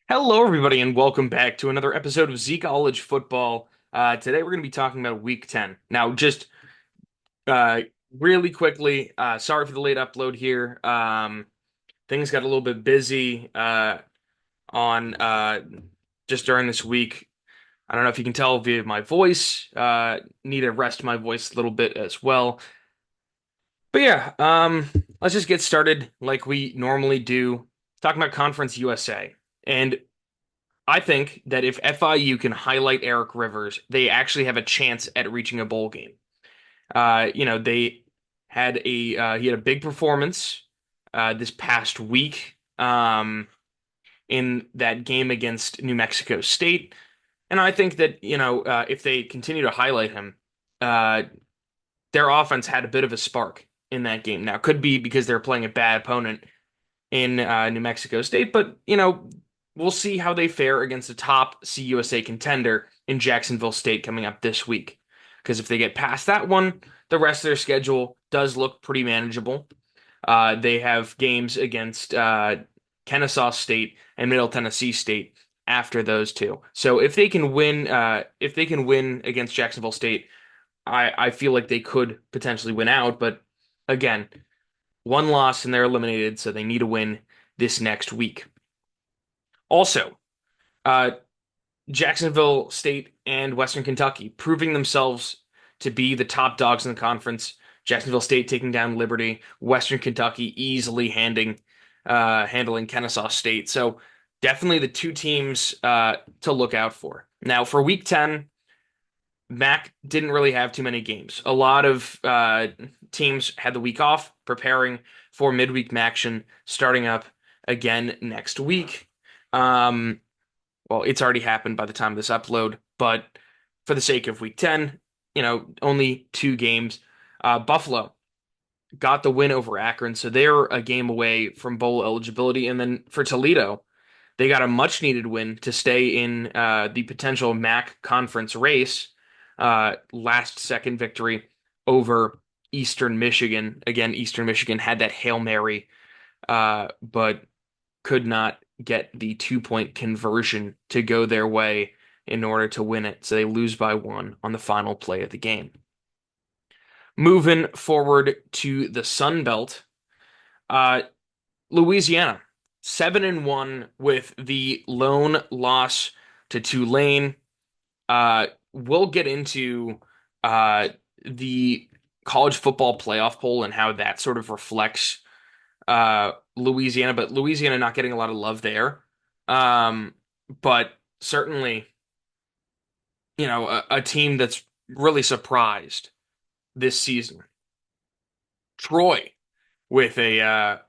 Hello, everybody, and welcome back to another episode of Zeke-ollege Football. Today, we're going to be talking about Week 10. Now, just uh, really quickly, sorry for the late upload here. Things got a little bit busy on just during this week. I don't know if you can tell via my voice. Need to rest my voice a little bit as well. But yeah, let's just get started like we normally do, talking about Conference USA. And I think that if FIU can highlight Eric Rivers, they actually have a chance at reaching a bowl game. They had he had a big performance this past week in that game against New Mexico State, and I think that if they continue to highlight him, uh, their offense had a bit of a spark in that game. Now, it could be because they're playing a bad opponent in New Mexico State, but we'll see how they fare against a top CUSA contender in Jacksonville State coming up this week. Because if they get past that one, the rest of their schedule does look pretty manageable. They have games against Kennesaw State and Middle Tennessee State after those two. So if they can win against Jacksonville State, I feel like they could potentially win out. But again, one loss and they're eliminated, so they need to win this next week. Also, uh, Jacksonville State and Western Kentucky proving themselves to be the top dogs in the conference. Jacksonville State taking down Liberty, Western Kentucky easily handling Kennesaw State. So definitely the two teams to look out for. Now for Week 10, Mac didn't really have too many games. A lot of teams had the week off, preparing for midweek action starting up again next week. Um, well, it's already happened by the time of this upload, but for the sake of Week 10, only two games. Buffalo got the win over Akron, so they're a game away from bowl eligibility. And then for Toledo, they got a much needed win to stay in the potential MAC conference race. Last second victory over Eastern Michigan. Again, Eastern Michigan had that Hail Mary, but could not get the 2-point conversion to go their way in order to win it. So they lose by one on the final play of the game. Moving forward to the Sun Belt, uh, Louisiana, 7-1 with the lone loss to Tulane. We'll get into uh, the college football playoff poll and how that sort of reflects Louisiana, but Louisiana not getting a lot of love there. But certainly, a team that's really surprised this season. Troy with a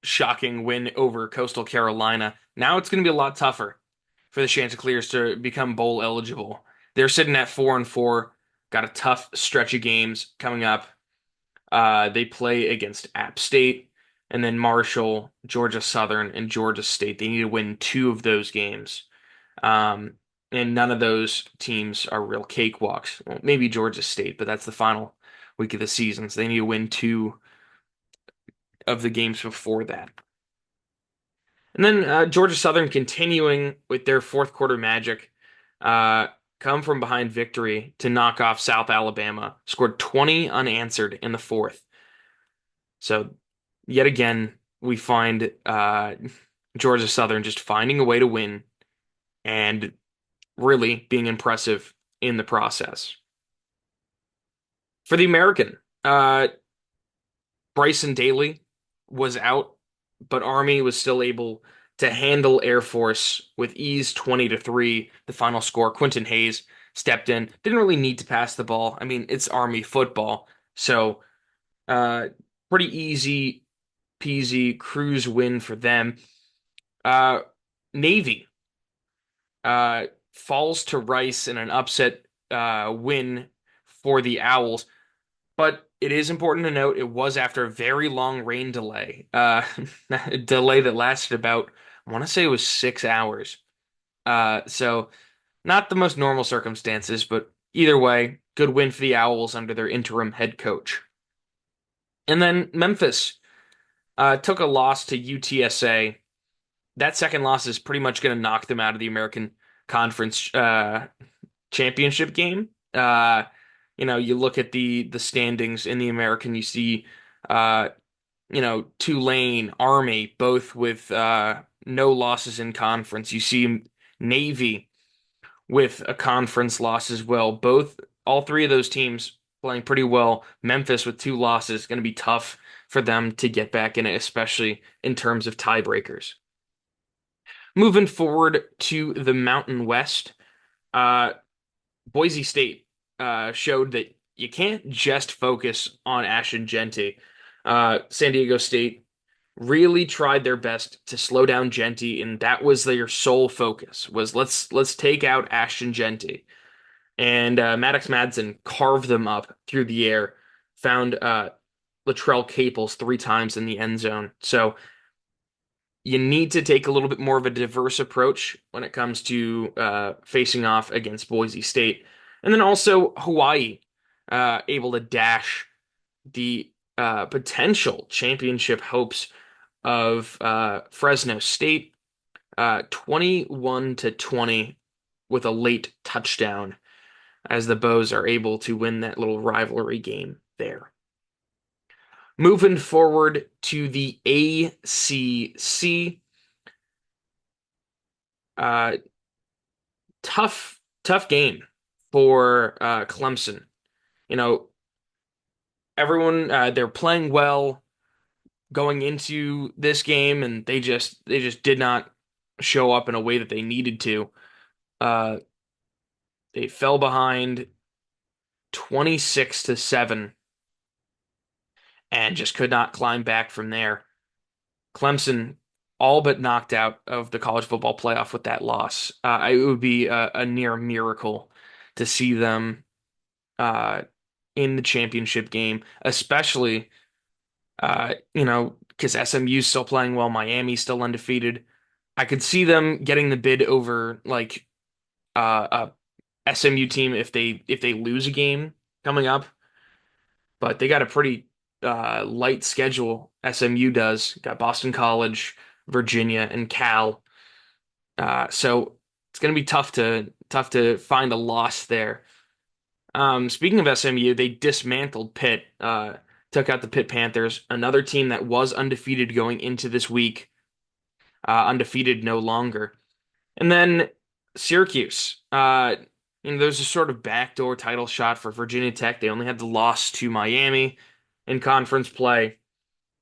shocking win over Coastal Carolina. Now it's going to be a lot tougher for the Chanticleers to become bowl eligible. They're sitting at 4-4, got a tough stretch of games coming up. They play against App State and then Marshall, Georgia Southern, and Georgia State. They need to win two of those games. Um, and none of those teams are real cakewalks. Well, maybe Georgia State, but that's the final week of the season. So they need to win two of the games before that. And then Georgia Southern continuing with their fourth quarter magic, uh, come from behind victory to knock off South Alabama, scored 20 unanswered in the fourth. So yet again, we find Georgia Southern just finding a way to win and really being impressive in the process. For the American, Bryson Daly was out, but Army was still able to handle Air Force with ease 20-3, the final score. Quentin Hayes stepped in, didn't really need to pass the ball. I mean, it's Army football, so uh, pretty easy peasy cruise win for them. Uh, Navy falls to Rice in an upset win for the Owls. But it is important to note it was after a very long rain delay, a delay that lasted about, I want to say it was 6 hours. So not the most normal circumstances, but either way, good win for the Owls under their interim head coach. And then Memphis took a loss to UTSA that second loss is pretty much going to knock them out of the American Conference championship game. You look at the standings in the American, you see, uh, Tulane, Army, both with no losses in conference. You see Navy with a conference loss as well. All three of those teams playing pretty well. Memphis with two losses, going to be tough for them to get back in it, especially in terms of tiebreakers. Moving forward to the Mountain West, uh, Boise State showed that you can't just focus on Ashton Genty. San Diego State really tried their best to slow down Genty, and that was their sole focus, was let's take out Ashton Genty. And Maddox Madsen carved them up through the air, found Latrell Caples three times in the end zone. So you need to take a little bit more of a diverse approach when it comes to facing off against Boise State. And then also Hawaii, able to dash the potential championship hopes of Fresno State, 21-20 with a late touchdown as the Bows are able to win that little rivalry game there. Moving forward to the ACC, uh, tough game for Clemson. You know, everyone they're playing well going into this game, and they just did not show up in a way that they needed to. Uh, they fell behind 26-7 and just could not climb back from there. Clemson all but knocked out of the college football playoff with that loss. It would be a near miracle to see them uh, in the championship game, especially because SMU's still playing well, Miami's still undefeated. I could see them getting the bid over like a SMU team if they lose a game coming up, but they got a pretty light schedule. SMU does got Boston College, Virginia, and Cal. So it's going to be tough to find a loss there. Speaking of SMU, they dismantled Pitt, took out the Pitt Panthers, another team that was undefeated going into this week, undefeated no longer. And then Syracuse, there's a sort of backdoor title shot for Virginia Tech. They only had the loss to Miami in conference play.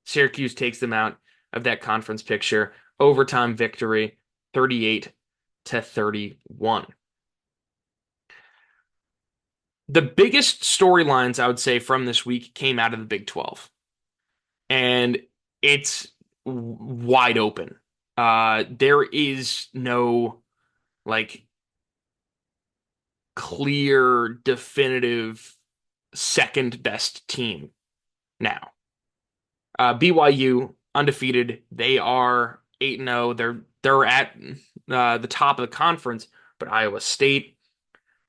Syracuse takes them out of that conference picture. Overtime victory, 38-31. The biggest storylines I would say from this week came out of the Big 12, and it's wide open. There is no like clear, definitive second best team now. BYU undefeated. They are 8-0. They're at the top of the conference, but Iowa State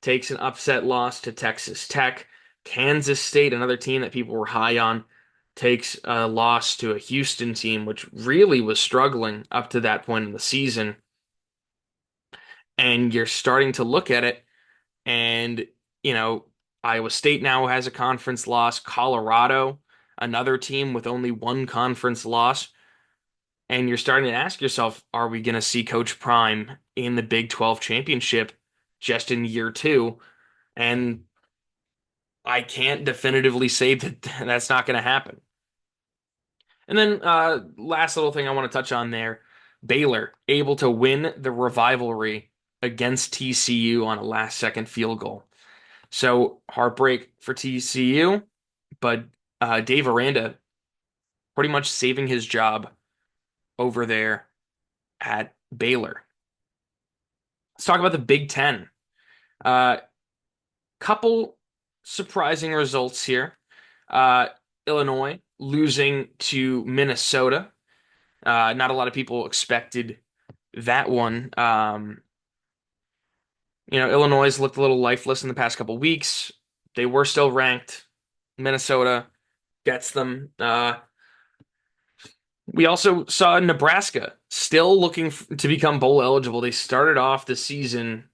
takes an upset loss to Texas Tech. Kansas State, another team that people were high on, takes a loss to a Houston team, which really was struggling up to that point in the season. And you're starting to look at it, and, you know, Iowa State now has a conference loss. Colorado, another team with only one conference loss. And you're starting to ask yourself, are we going to see Coach Prime in the Big 12 championship just in year two? And I can't definitively say that that's not going to happen. And then last little thing I want to touch on there, Baylor able to win the rivalry against TCU on a last second field goal. So heartbreak for TCU, but Dave Aranda pretty much saving his job over there at Baylor. Let's talk about the Big Ten. Uh, Couple surprising results here. Uh, Illinois losing to Minnesota. Not a lot of people expected that one. Illinois looked a little lifeless in the past couple weeks. They were still ranked. Minnesota gets them. We also saw Nebraska still looking to become bowl eligible. They started off the season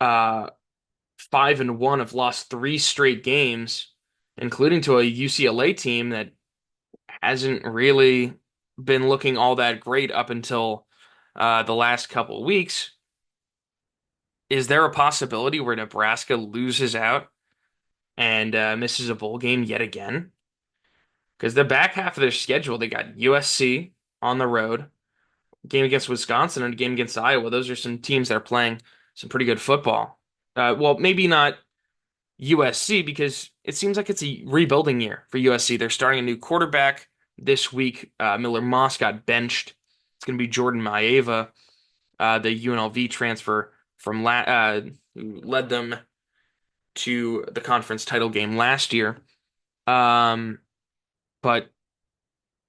5-1, have lost three straight games, including to a UCLA team that hasn't really been looking all that great up until the last couple of weeks. Is there a possibility where Nebraska loses out and misses a bowl game yet again? Because the back half of their schedule, they got USC on the road, game against Wisconsin, and a game against Iowa. Those are some teams that are playing some pretty good football. Well, maybe not USC because it seems like it's a rebuilding year for USC. They're starting a new quarterback this week. Miller Moss got benched. It's going to be Jordan Maeva, the UNLV transfer who led them to the conference title game last year. Um, but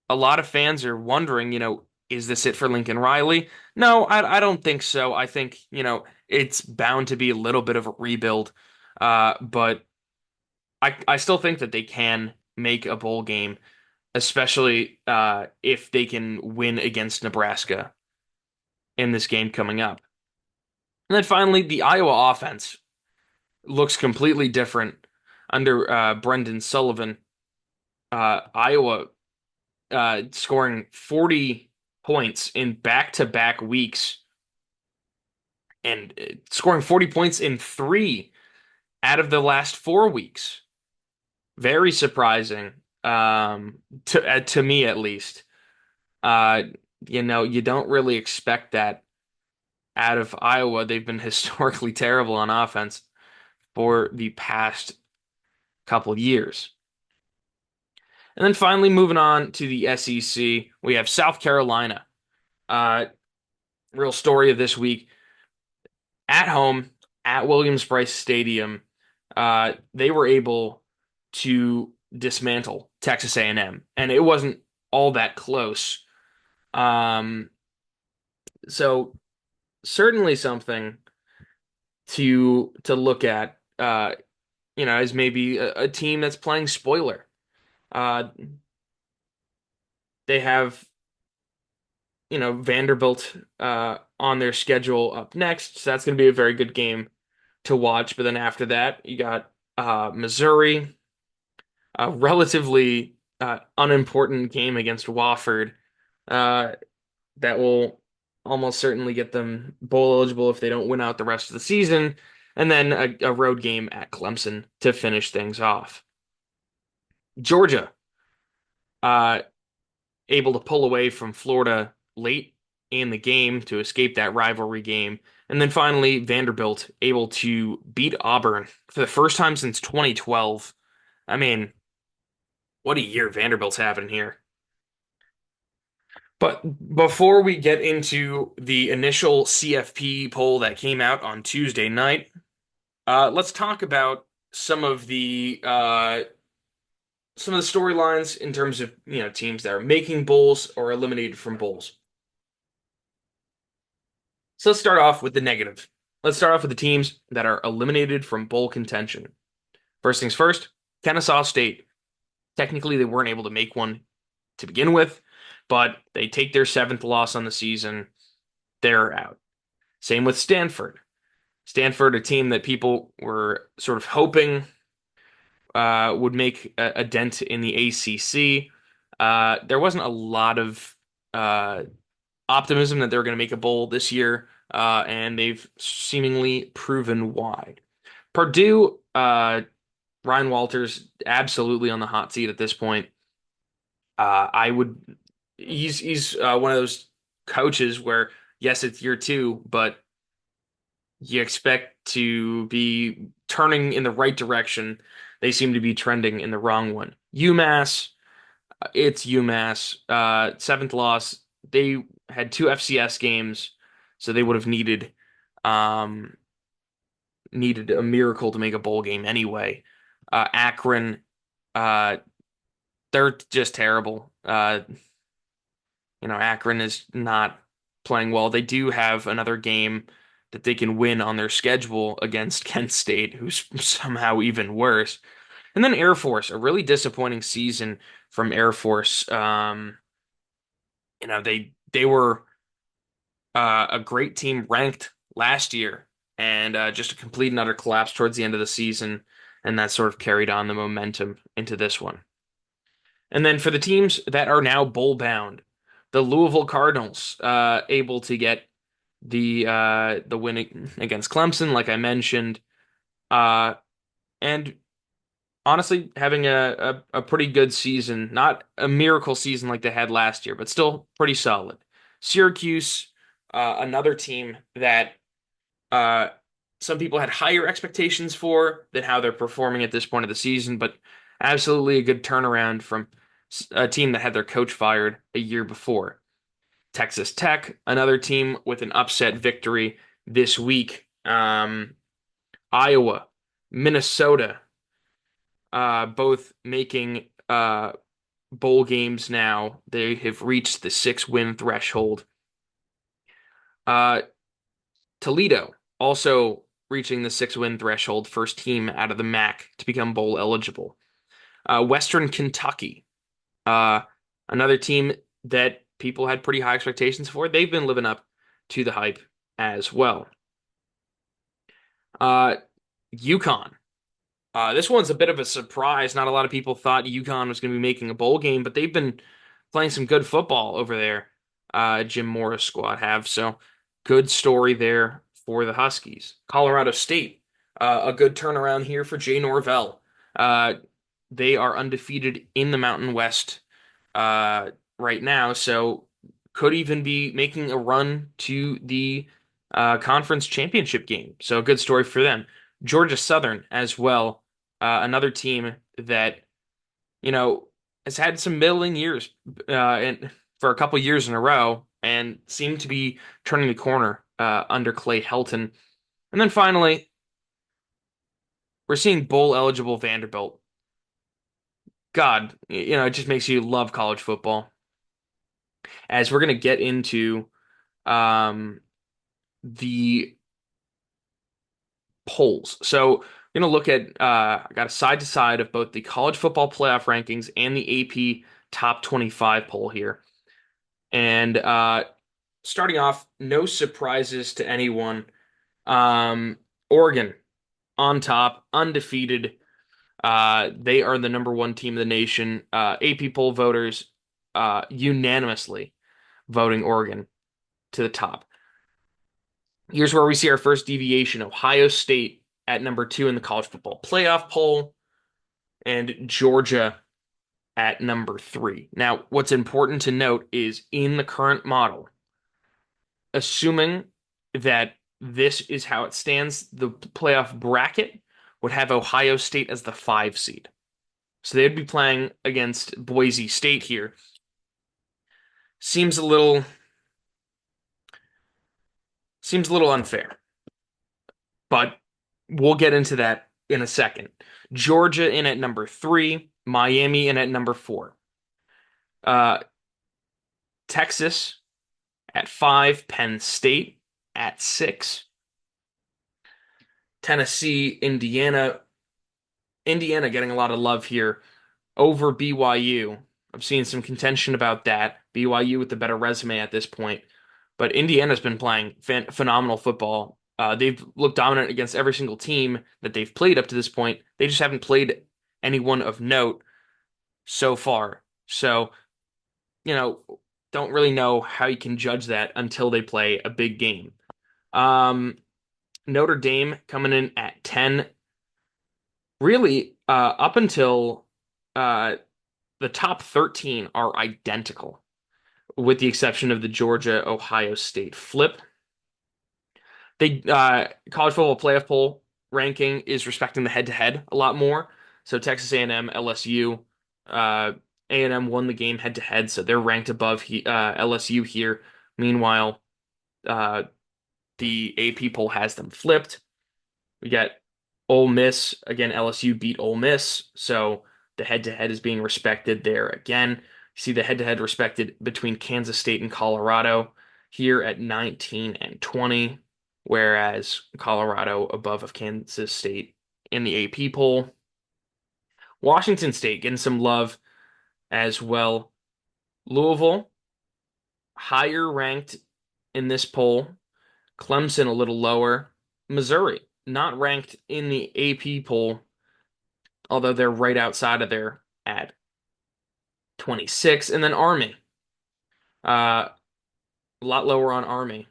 a lot of fans are wondering, is this it for Lincoln Riley? No, I don't think so. I think, it's bound to be a little bit of a rebuild. But I still think that they can make a bowl game, especially if they can win against Nebraska in this game coming up. And then finally, the Iowa offense looks completely different under Brendan Sullivan. Iowa scoring 40 points in back-to-back weeks and scoring 40 points in three out of the last 4 weeks. Very surprising, to me at least. Uh, you don't really expect that out of Iowa. They've been historically terrible on offense for the past couple years. And then finally, moving on to the SEC, we have South Carolina. Uh, Real story of this week at home at Williams-Brice Stadium. They were able to dismantle Texas A&M, and it wasn't all that close. Um, so certainly something to look at. As maybe a team that's playing spoiler. Uh, they have Vanderbilt on their schedule up next, so that's going to be a very good game to watch. But then after that, you got Missouri, a relatively unimportant game against Wofford uh, that will almost certainly get them bowl eligible if they don't win out the rest of the season, and then a road game at Clemson to finish things off. Georgia, uh, able to pull away from Florida late in the game to escape that rivalry game. And then finally, Vanderbilt able to beat Auburn for the first time since 2012. I mean, what a year Vanderbilt's having here. But before we get into the initial CFP poll that came out on Tuesday night, let's talk about some of the storylines in terms of teams that are making bowls or eliminated from bowls. So let's start off with the negative. Let's start off with the teams that are eliminated from bowl contention. First things first, Kennesaw State. Technically, they weren't able to make one to begin with, but they take their seventh loss on the season. They're out. Same with Stanford. Stanford, a team that people were sort of hoping would make a dent in the ACC. There wasn't a lot of optimism that they were going to make a bowl this year, and they've seemingly proven why. Purdue, Ryan Walters, absolutely on the hot seat at this point. I would. He's one of those coaches where yes, it's year two, but you expect to be turning in the right direction. They seem to be trending in the wrong one. UMass, it's UMass. Seventh loss. They had two FCS games, so they would have um, needed a miracle to make a bowl game anyway. Akron, uh, they're just terrible. Akron is not playing well. They do have another game that they can win on their schedule against Kent State, who's somehow even worse. And then Air Force, a really disappointing season from Air Force. They were a great team ranked last year, and just a complete and utter collapse towards the end of the season, and that sort of carried on the momentum into this one. And then for the teams that are now bowl bound, the Louisville Cardinals able to get the win against Clemson, like I mentioned, uh, and honestly having a pretty good season, not a miracle season like they had last year, but still pretty solid. Syracuse, another team that uh, some people had higher expectations for than how they're performing at this point of the season, but absolutely a good turnaround from a team that had their coach fired a year before. Texas Tech, another team with an upset victory this week. Iowa, Minnesota, both making bowl games now. They have reached the 6-win threshold. Uh, Toledo also reaching the 6-win threshold, first team out of the MAC to become bowl eligible. Western Kentucky, uh, another team that people had pretty high expectations for. They've been living up to the hype as well. Uh, UConn. This one's a bit of a surprise. Not a lot of people thought UConn was going to be making a bowl game, but they've been playing some good football over there. Jim Morris squad have so good story there for the Huskies. Colorado State, a good turnaround here for Jay Norvell. Uh, they are undefeated in the Mountain West uh, right now, so could even be making a run to the conference championship game. So a good story for them. Georgia Southern as well, another team that you know has had some middling years for a couple years in a row and seemed to be turning the corner under Clay Helton. And then finally, we're seeing bowl eligible Vanderbilt. God, it just makes you love college football. As we're going to get into um, the polls. So we're going to look at, I got a side to side of both the college football playoff rankings and the AP top 25 poll here. And starting off, no surprises to anyone. Oregon on top, undefeated. They are the number one team in the nation. AP poll voters unanimously voting Oregon to the top. Here's where we see our first deviation. Ohio State at number two in the college football playoff poll, and Georgia at number three. Now, what's important to note is in the current model, assuming that this is how it stands, the playoff bracket would have Ohio State as the 5 seed. So they'd be playing against Boise State here. Seems a little unfair, but we'll get into that in a second. Georgia in at number three, Miami in at number four. Uh, Texas at five, Penn State at six, Tennessee, Indiana. Indiana getting a lot of love here over BYU. I've seen some contention about that. BYU with the better resume at this point, but Indiana's been playing phenomenal football. They've looked dominant against every single team that they've played up to this point. They just haven't played anyone of note so far. So, you know, don't really know how you can judge that until they play a big game. Notre Dame coming in at 10. Really, up until uh, the top 13 are identical, with the exception of the Georgia Ohio State flip. They college football playoff poll ranking is respecting the head-to-head a lot more. So Texas A&M, LSU, A&M won the game head-to-head, so they're ranked above LSU here. Meanwhile, uh, the AP poll has them flipped. We got Ole Miss again. LSU beat Ole Miss, so the head-to-head is being respected there again. You see the head-to-head respected between Kansas State and Colorado here at 19 and 20, whereas Colorado above of Kansas State in the AP poll. Washington State getting some love as well. Louisville Higher ranked in this poll, Clemson a little lower. Missouri, not ranked in the AP poll, although they're right outside of there at 26. And then Army, a lot lower on Army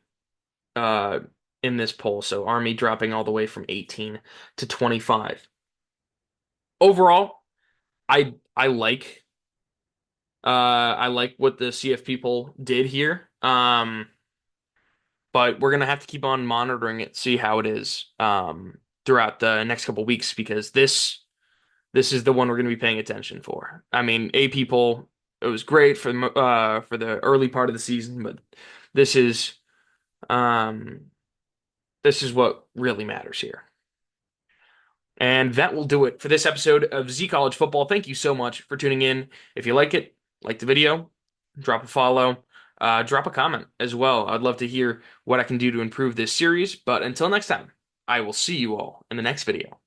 uh, in this poll. So Army dropping all the way from 18 to 25. Overall, I like I like what the CFP poll did here. But we're gonna have to keep on monitoring it, see how it is throughout the next couple weeks because this is the one we're gonna be paying attention for. I mean, AP poll, it was great for the early part of the season, but this is um this is what really matters here. And that will do it for this episode of Zeke-ollege Football. Thank you so much for tuning in. If you like it, like the video, drop a follow, drop a comment as well. I'd love to hear what I can do to improve this series. But until next time, I will see you all in the next video.